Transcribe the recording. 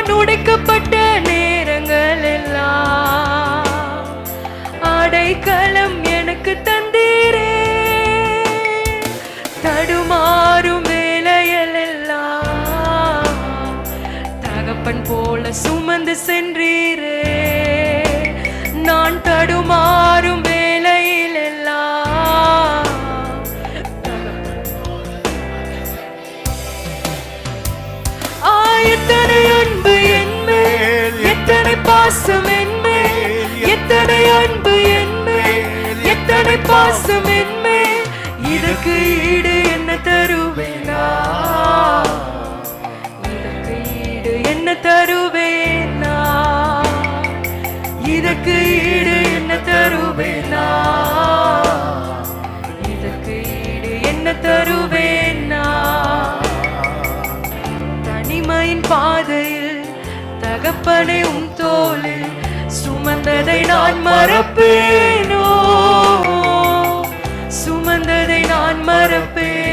நான் உடைக்கப்பட்ட நேரங்கள் எல்லாம் அடைக்கலம் எனக்கு தந்தீரே. தடுமாறும் வேலையில் எல்லாம் தகப்பன் போல சுமந்து சென்றீரே. நான் தடுமாறும் வேலையில் எல்லாம் எத்தனை அன்பு என்மேல், எத்தனை பாசம் என்மேல், எத்தனை அன்பு என்மேல், எத்தனை பாசம் என்மேல். இதற்கு ஈடு என்ன தருவேனா? இதற்கு ஈடு என்ன தருவேனா? இதற்கு ஈடு என்ன தருவேனா? இதற்கு ஈடு என்ன தருவேனா? தனிமையின் பாதையில் தகப்பனை உன் தோளில் சுமந்ததை நான் மறப்பேனோ? சுமந்ததை நான் மறப்பேன்.